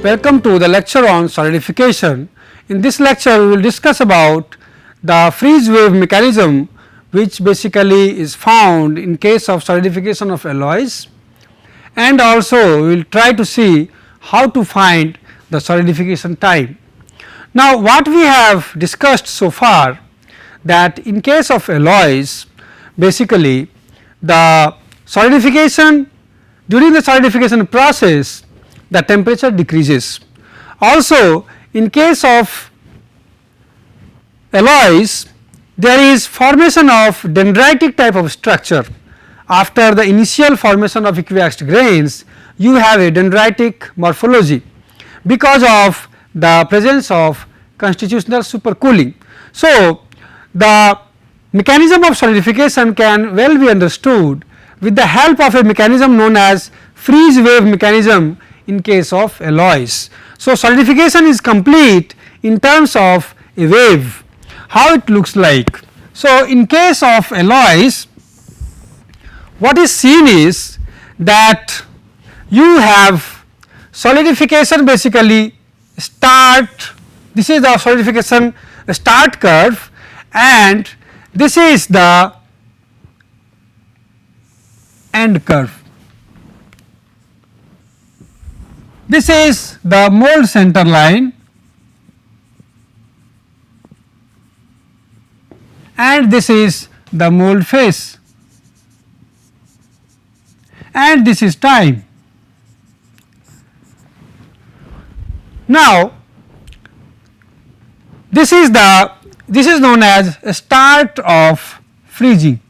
Welcome to the lecture on solidification. In this lecture, we will discuss about the freeze wave mechanism, which basically is found in case of solidification of alloys, and also we will try to see how to find the solidification time. Now, what we have discussed so far, that in case of alloys, basically the solidification, during the solidification process, the temperature decreases. Also, in case of alloys, there is formation of dendritic type of structure. After the initial formation of equiaxed grains, you have a dendritic morphology because of the presence of constitutional supercooling. So, the mechanism of solidification can well be understood with the help of a mechanism known as freeze wave mechanism in case of alloys. So, solidification is complete in terms of a wave, how it looks like. So, in case of alloys, what is seen is that you have solidification basically start, this is the solidification start curve and this is the end curve. This is the mold center line and this is the mold phase and this is time. Now, this is known as a start of freezing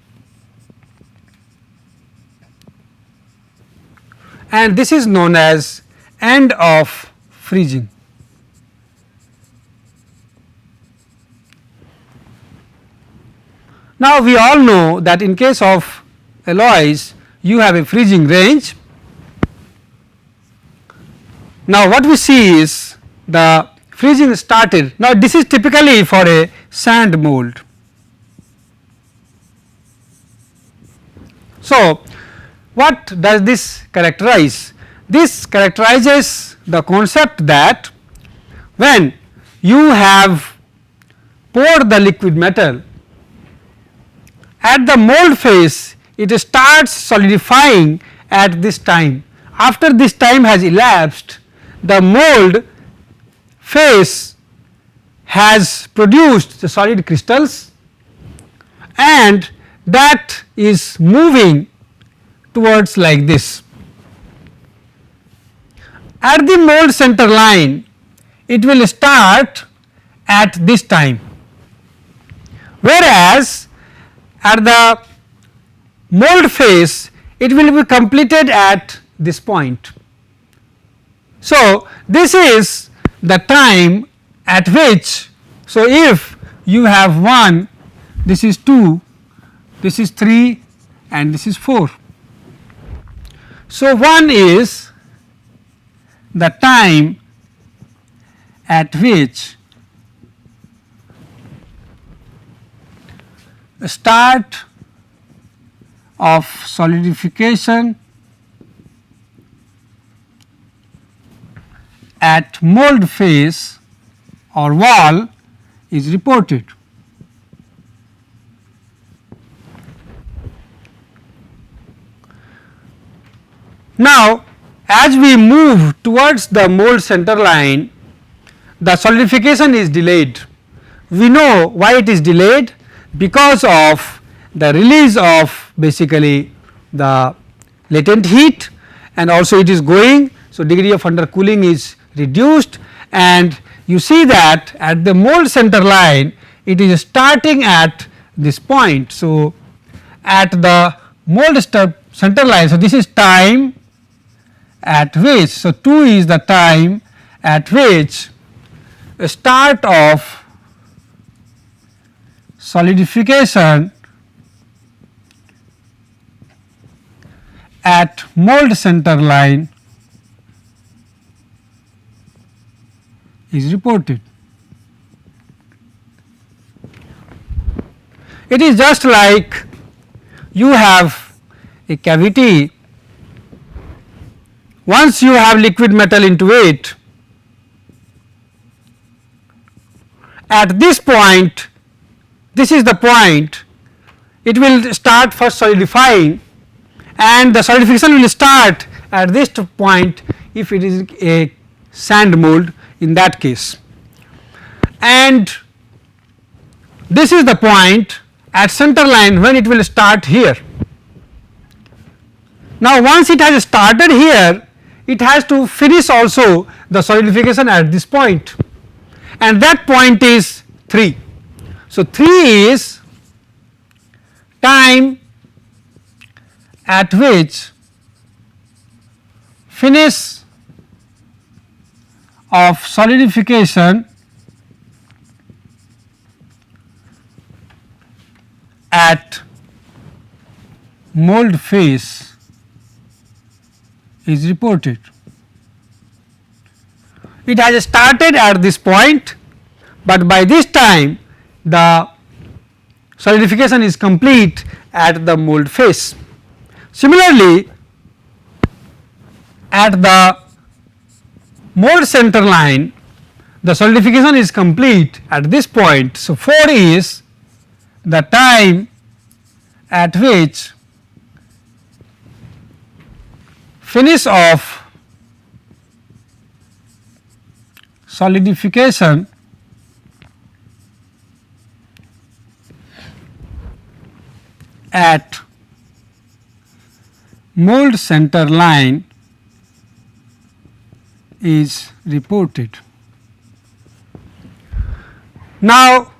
and this is known as end of freezing. Now, we all know that in case of alloys you have a freezing range. Now, what we see is the freezing started. Now, this is typically for a sand mold. So, what does this characterize? This characterizes the concept that when you have poured the liquid metal, at the mold phase it starts solidifying at this time. After this time has elapsed, the mold phase has produced the solid crystals and that is moving towards like this. At the mold center line, it will start at this time, whereas at the mold phase it will be completed at this point. So, this is the time at which, so if you have 1, this is 2, this is 3 and this is 4. So, 1 is the time at which start of solidification at mold phase or wall is reported. Now, as we move towards the mold center line, the solidification is delayed. We know why it is delayed, because of the release of basically the latent heat and also it is going. So, degree of undercooling is reduced and you see that at the mold center line it is starting at this point. So, at the mold center line, so this is time at which, so 2 is the time at which start of solidification at mold center line is reported. It is just like you have a cavity, once you have liquid metal into it, at this point, this is the point, it will start first solidifying, and the solidification will start at this point if it is a sand mold in that case. And this is the point at center line when it will start here. Now, once it has started here, it has to finish also the solidification at this point, and that point is 3. So, 3 is time at which finish of solidification at mold phase is reported. It has started at this point, but by this time the solidification is complete at the mold phase. Similarly, at the mold center line, the solidification is complete at this point. So, 4 is the time at which finish of solidification at mold center line is reported. Now,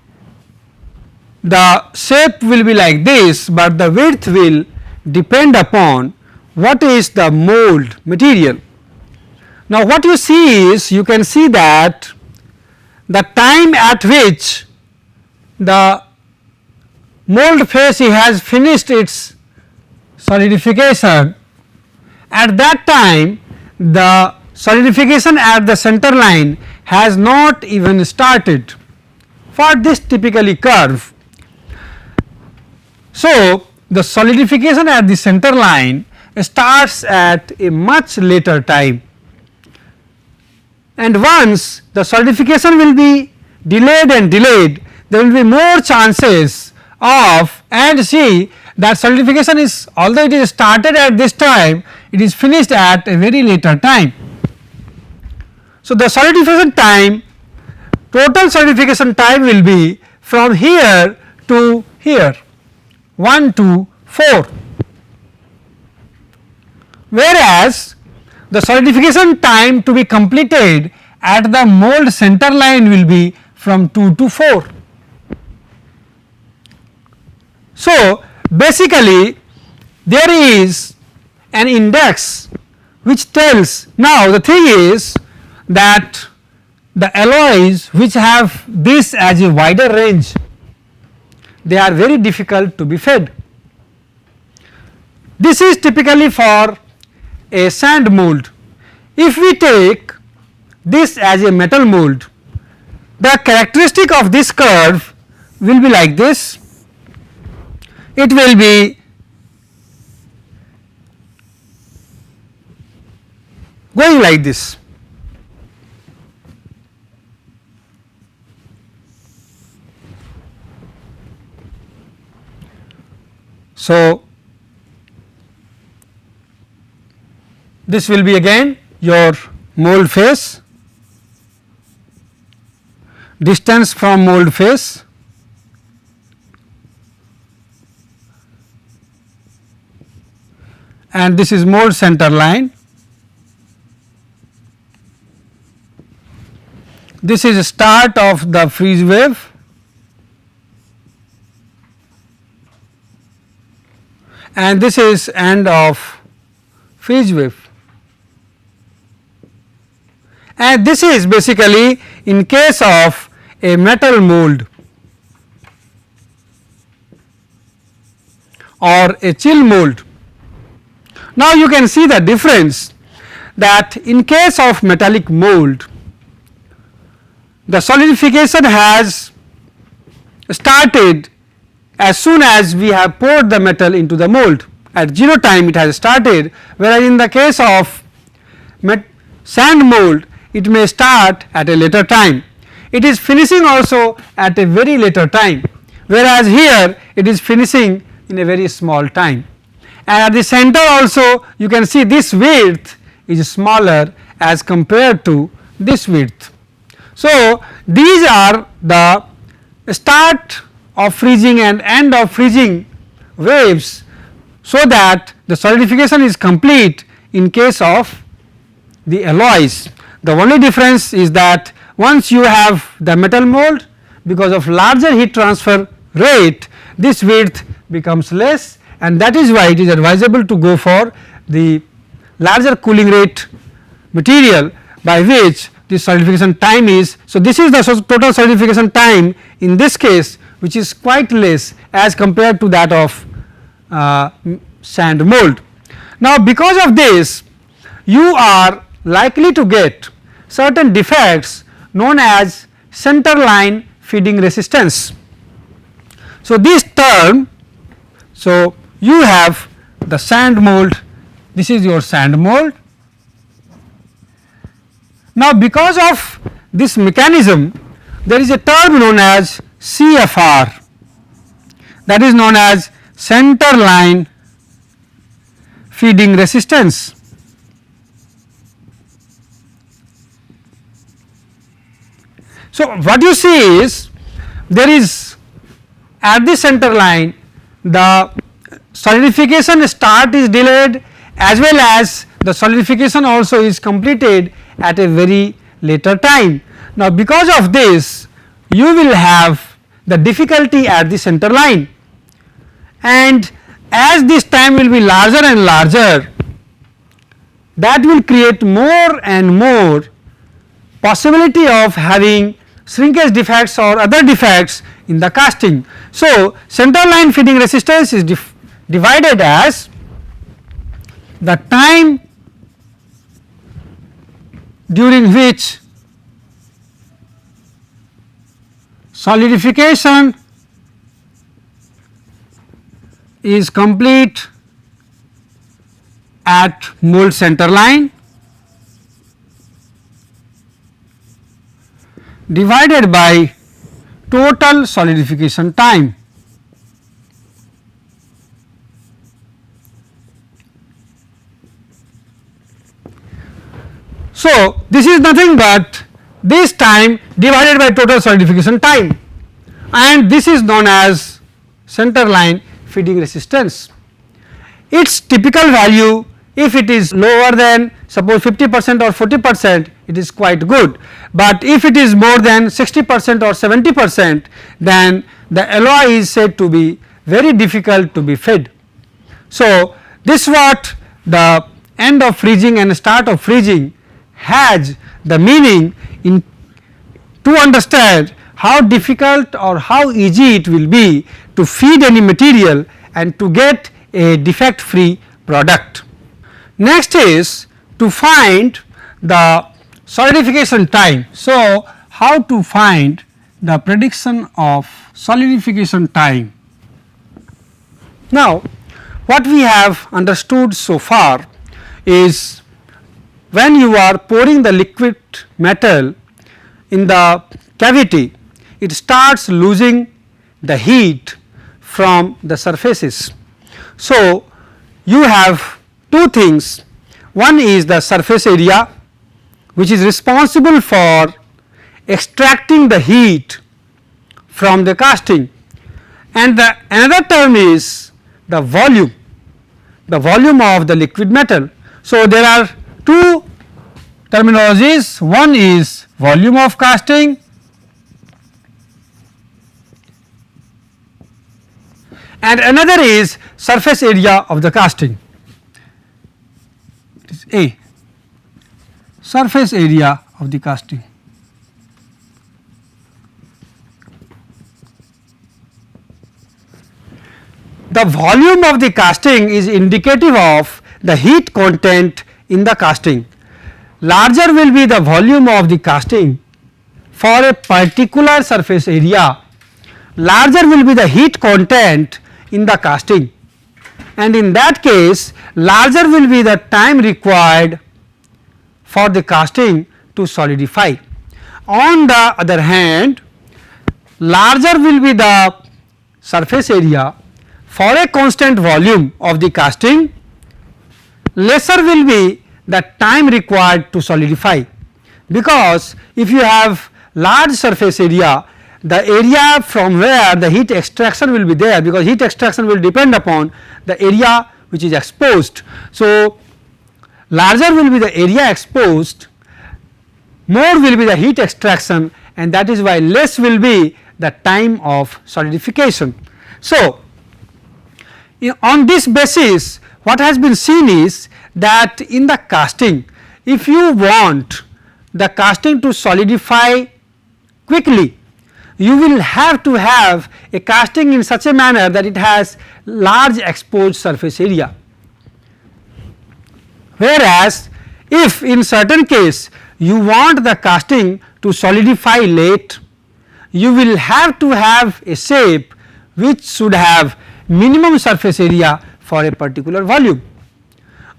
the shape will be like this, but the width will depend upon what is the mold material. Now, what you see is, you can see that the time at which the mold phase has finished its solidification, at that time the solidification at the center line has not even started for this typically curve. So, the solidification at the center line starts at a much later time, and once the solidification will be delayed and delayed, there will be more chances of, and see that solidification is, although it is started at this time, it is finished at a very later time. So, the solidification time, total solidification time will be from here to here, 1 to 4, whereas the solidification time to be completed at the mold center line will be from 2 to 4. So, basically there is an index which tells, now the thing is that the alloys which have this as a wider range, they are very difficult to be fed. This is typically for a sand mold. If we take this as a metal mold, the characteristic of this curve will be like this. It will be going like this. So, this will be again your mold phase, distance from mold phase, and this is mold center line. This is start of the freeze wave, and this is end of freeze wave, and this is basically in case of a metal mold or a chill mold. Now, you can see the difference, that in case of metallic mold, the solidification has started as soon as we have poured the metal into the mold. At 0 time it has started, whereas in the case of sand mold it may start at a later time. it is finishing also at a very later time, whereas here it is finishing in a very small time, and at the center also you can see this width is smaller as compared to this width. So, these are the start of freezing and end of freezing waves, so that the solidification is complete in case of the alloys. The only difference is that once you have the metal mold, because of larger heat transfer rate, this width becomes less, and that is why it is advisable to go for the larger cooling rate material, by which the solidification time is. So, this is the total solidification time in this case, which is quite less as compared to that of sand mold. Now, because of this, you are likely to get certain defects known as centerline feeding resistance. So, this term, so you have the sand mold, this is your sand mold. Now, because of this mechanism, there is a term known as CFR, that is known as centerline feeding resistance. So, what you see is there is at the center line the solidification start is delayed, as well as the solidification also is completed at a very later time. Now, because of this you will have the difficulty at the center line, and as this time will be larger and larger, that will create more and more possibility of having shrinkage defects or other defects in the casting. So, centerline feeding resistance is divided as the time during which solidification is complete at mold center line divided by total solidification time. So, this is nothing but this time divided by total solidification time, and this is known as centerline feeding resistance. Its typical value, if it is lower than suppose 50% or 40%, it is quite good, but if it is more than 60% or 70%, then the alloy is said to be very difficult to be fed. So, this what the end of freezing and start of freezing has the meaning in to understand how difficult or how easy it will be to feed any material and to get a defect free product. Next is to find the solidification time. So, how to find the prediction of solidification time? Now, what we have understood so far is when you are pouring the liquid metal in the cavity, it starts losing the heat from the surfaces. So, you have two things, one is the surface area, which is responsible for extracting the heat from the casting, and the another term is the volume of the liquid metal. So, there are two terminologies, one is volume of casting and another is surface area of the casting. It is A, surface area of the casting. The volume of the casting is indicative of the heat content in the casting. Larger will be the volume of the casting for a particular surface area, larger will be the heat content in the casting, and in that case larger will be the time required for the casting to solidify. On the other hand, larger will be the surface area for a constant volume of the casting, lesser will be the time required to solidify, because if you have large surface area, the area from where the heat extraction will be there, because heat extraction will depend upon the area which is exposed. So, larger will be the area exposed, more will be the heat extraction, and that is why less will be the time of solidification. So, on this basis what has been seen is that in the casting, if you want the casting to solidify quickly, you will have to have a casting in such a manner that it has large exposed surface area. Whereas, if in certain case you want the casting to solidify late, you will have to have a shape which should have minimum surface area for a particular volume.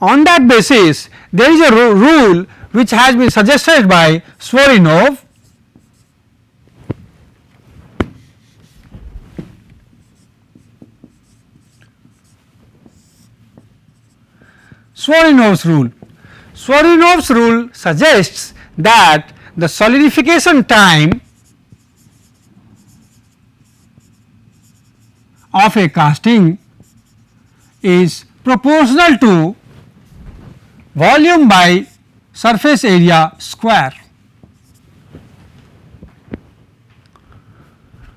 On that basis, there is a rule which has been suggested by Chvorinov. Chvorinov's rule. Chvorinov's rule suggests that the solidification time of a casting is proportional to volume by surface area square.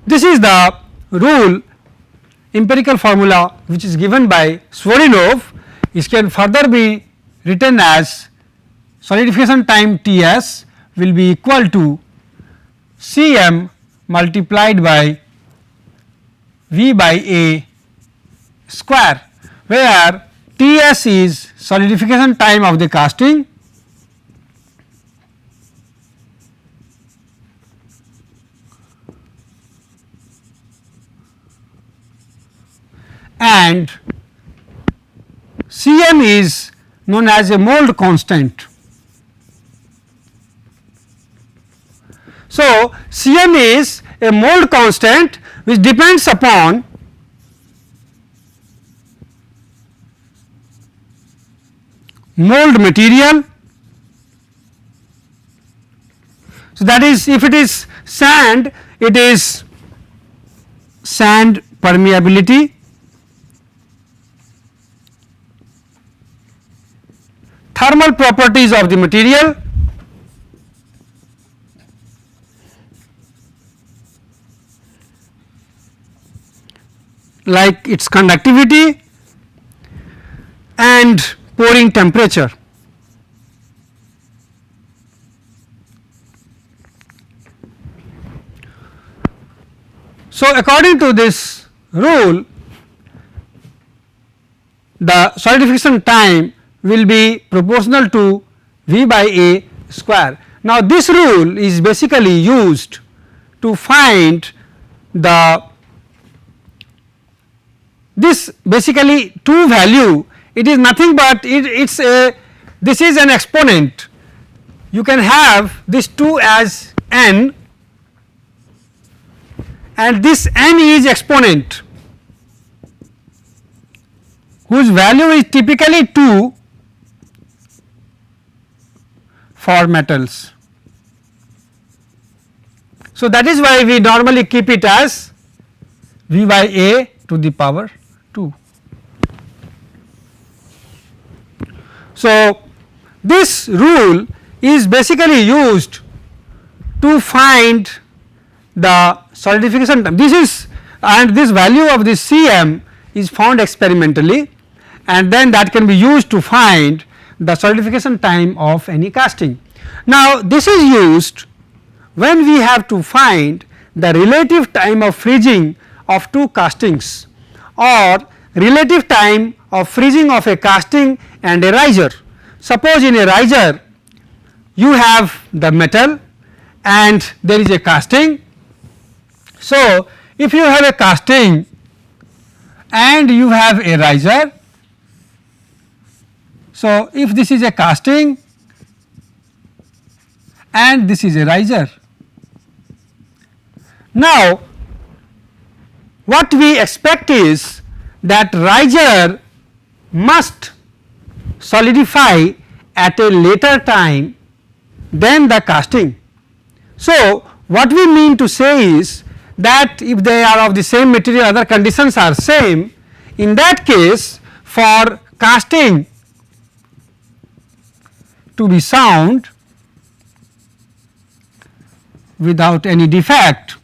This is the rule, empirical formula which is given by Chvorinov. It can further be written as solidification time Ts will be equal to Cm multiplied by V by A square, where Ts is solidification time of the casting and Cm is known as a mold constant. So, Cm is a mold constant which depends upon mold material. So, that is, if it is sand, it is sand permeability, thermal properties of the material, like its conductivity and pouring temperature. So, according to this rule, the solidification time will be proportional to V by A square. Now, this rule is basically used to find the this basically 2 value, it is nothing but it is a, this is an exponent. You can have this 2 as n and this n is exponent whose value is typically 2 for metals. So, that is why we normally keep it as V by A to the power 2. So, this rule is basically used to find the solidification time. This is, and this value of this Cm is found experimentally, and then that can be used to find the solidification time of any casting. Now, this is used when we have to find the relative time of freezing of 2 castings or relative time of freezing of a casting and a riser. Suppose in a riser you have the metal and there is a casting. So, if you have a casting and you have a riser, so if this is a casting and this is a riser, Now, what we expect is that riser must solidify at a later time than the casting. So, what we mean to say is that if they are of the same material, other conditions are same, in that case for casting to be sound without any defect,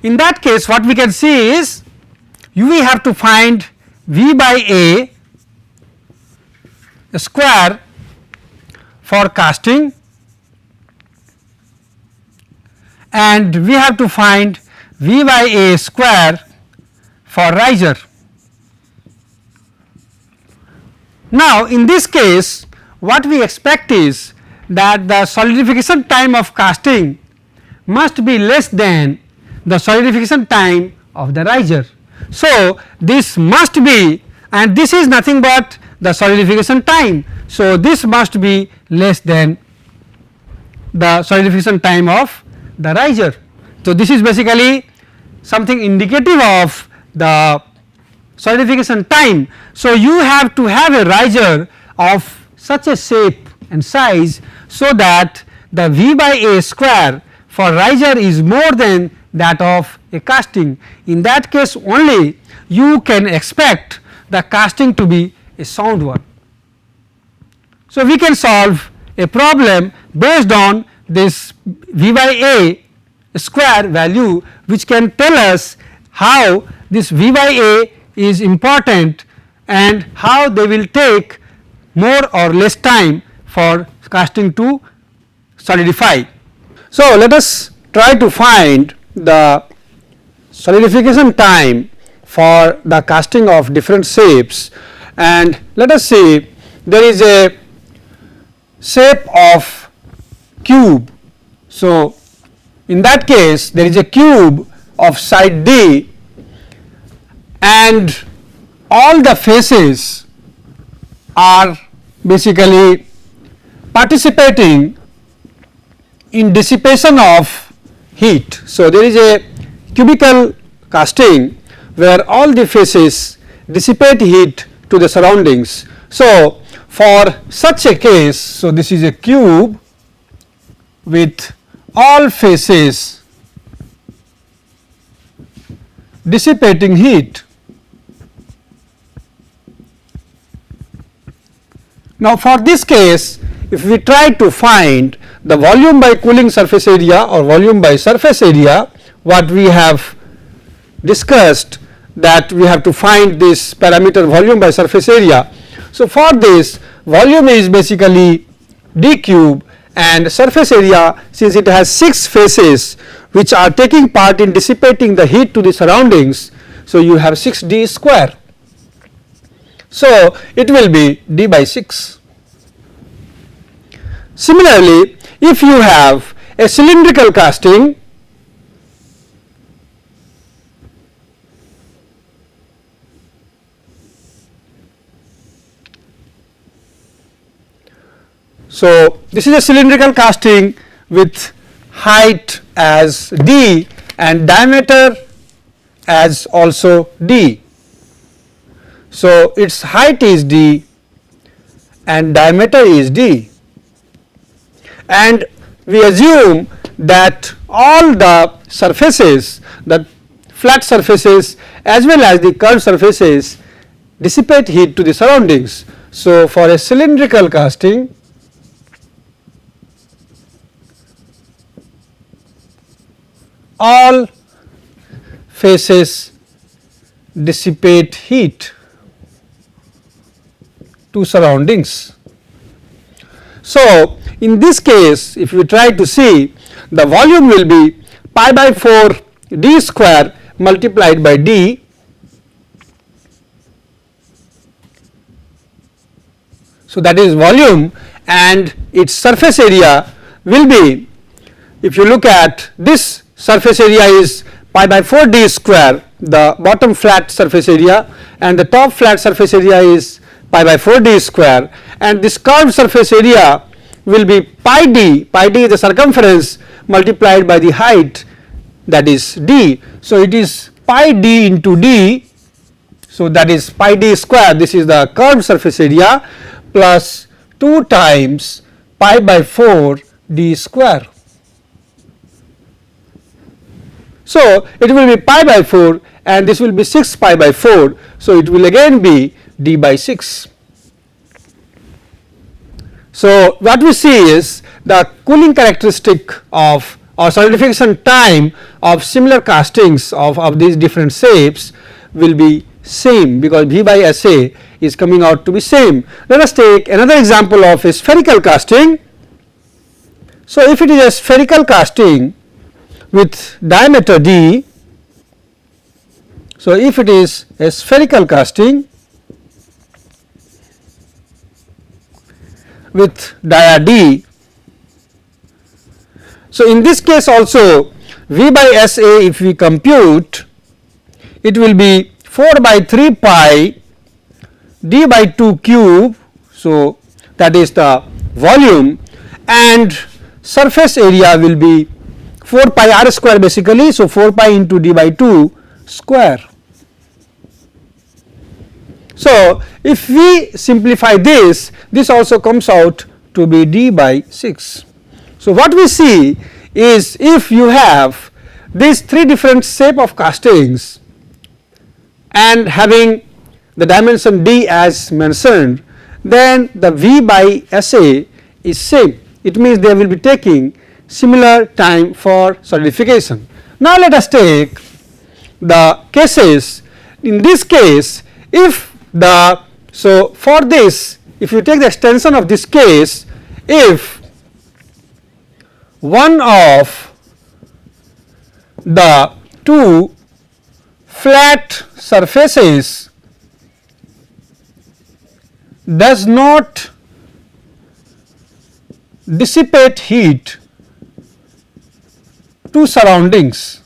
in that case what we can see is we have to find V by A square for casting and we have to find V by A square for riser. Now, in this case what we expect is that the solidification time of casting must be less than the solidification time of the riser. So, this must be, and this is nothing but the solidification time. So, this must be less than the solidification time of the riser. So, this is basically something indicative of the solidification time. So, you have to have a riser of such a shape and size, so that the V by A square for riser is more than that of a casting. In that case only you can expect the casting to be a sound one. So, we can solve a problem based on this V by A square value, which can tell us how this V by A is important and how they will take more or less time for casting to solidify. So, let us try to find the solidification time for the casting of different shapes, and let us see there is a shape of cube. So, in that case there is a cube of side D and all the faces are basically participating in dissipation of heat. So, there is a cubical casting where all the faces dissipate heat to the surroundings. So, for such a case, so this is a cube with all faces dissipating heat. Now, for this case, if we try to find the volume by cooling surface area or volume by surface area, what we have discussed, that we have to find this parameter volume by surface area. So, for this volume is basically d cube and surface area, since it has 6 faces which are taking part in dissipating the heat to the surroundings. So, you have 6d square. So, it will be d by 6. Similarly, if you have a cylindrical casting, so this is a cylindrical casting with height as d and diameter as also d. So, its height is d and diameter is d, and we assume that all the surfaces, the flat surfaces as well as the curved surfaces dissipate heat to the surroundings. So, for a cylindrical casting, all faces dissipate heat to surroundings. So, in this case, if we try to see, the volume will be pi by 4 d square multiplied by d. So, that is volume, and its surface area will be, if you look at this surface area is pi by 4 d square, the bottom flat surface area, and the top flat surface area is pi by 4 d square, and this curved surface area will be pi d is the circumference multiplied by the height, that is d. So, it is pi d into d. So, that is pi d square, this is the curved surface area, plus 2 times pi by 4 d square. So, it will be pi by 4 and this will be 6 pi by 4. So, it will again be d by 6. So, what we see is the cooling characteristic of or solidification time of similar castings of these different shapes will be same, because V by SA is coming out to be same. Let us take another example of a spherical casting. So, if it is a spherical casting with diameter d, so if it is a spherical casting with dia d, so in this case also V by SA, if we compute, it will be 4 by 3 pi d by 2 cube. So, that is the volume, and surface area will be 4 pi r square basically. So, 4 pi into d by 2 square. So, if we simplify this, this also comes out to be d by 6. So, what we see is, if you have these 3 different shape of castings and having the dimension d as mentioned, then the V by SA is same. It means they will be taking similar time for solidification. Now, let us take the cases. In this case, if the, so for this, if you take the extension of this case, if one of the 2 flat surfaces does not dissipate heat to surroundings,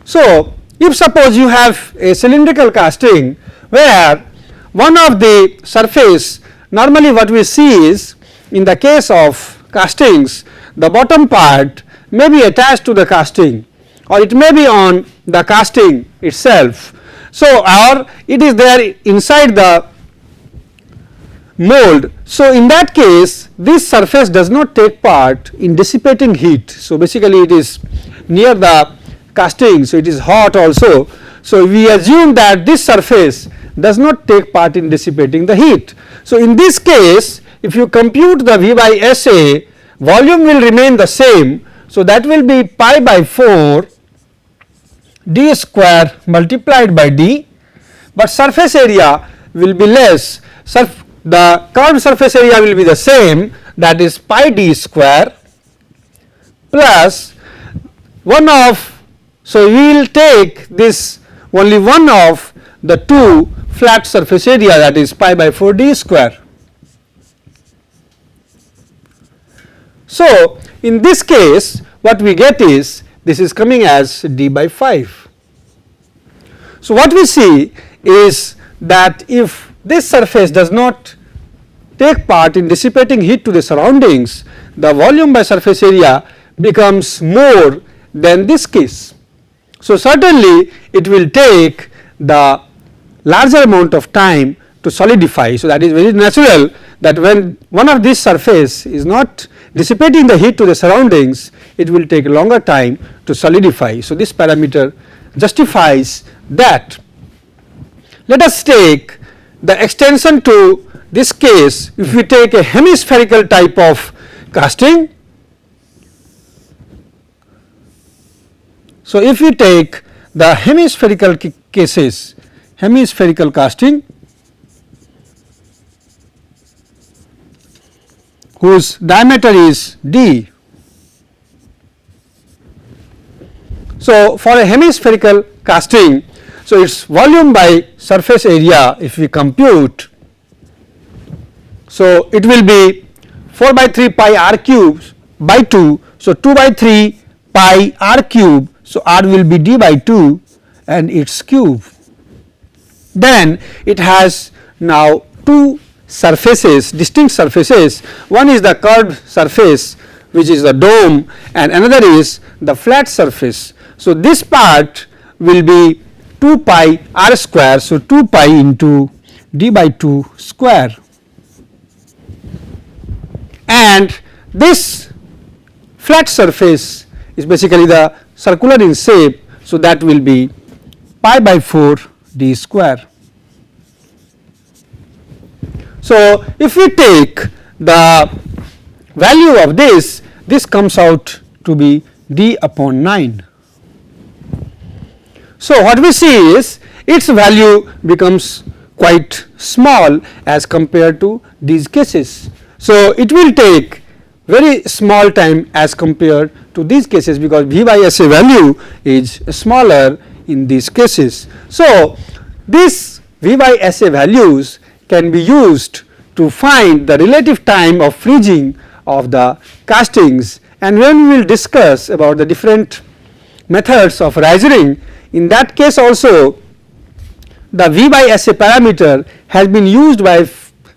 so if suppose you have a cylindrical casting where one of the surface, normally what we see is, in the case of castings, the bottom part may be attached to the casting or it may be on the casting itself. So, or it is there inside the mold. So, in that case this surface does not take part in dissipating heat. So, basically it is near the casting, so it is hot also. So, we assume that this surface does not take part in dissipating the heat. So, in this case, if you compute the V by SA, volume will remain the same. So, that will be pi by 4 d square multiplied by d, but surface area will be less. The curved surface area will be the same, that is pi d square plus 1 of, so we will take this only one of the 2 flat surface area, that is pi by 4 d square. So, in this case what we get is, this is coming as d by 5. So, what we see is that if this surface does not take part in dissipating heat to the surroundings, the volume by surface area becomes more than this case. So, certainly it will take the larger amount of time to solidify. So, that is very natural that when one of these surface is not dissipating the heat to the surroundings, it will take a longer time to solidify. So, this parameter justifies that. Let us take the extension to this case. If we take a hemispherical type of casting, so if we take the hemispherical cases, hemispherical casting whose diameter is d. So, for a hemispherical casting, so its volume by surface area, if we compute, so it will be 4 by 3 pi r cube by 2. So, 2 by 3 pi r cube. So, r will be d by 2 and its cube. then it has now two surfaces, distinct surfaces. One is the curved surface, which is the dome, and another is the flat surface. So, this part will be 2 pi r square. So, 2 pi into d by 2 square, and this flat surface is basically the circular in shape. So, that will be pi by 4 d square. So, if we take the value of this, this comes out to be d upon 9. So, what we see is its value becomes quite small as compared to these cases. So, it will take very small time as compared to these cases, because V by SA value is smaller in these cases. So, these V by SA values can be used to find the relative time of freezing of the castings, and when we will discuss about the different methods of risering, in that case also the V by SA parameter has been used by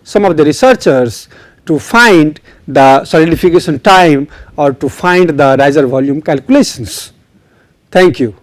some of the researchers to find the solidification time or to find the riser volume calculations. Thank you.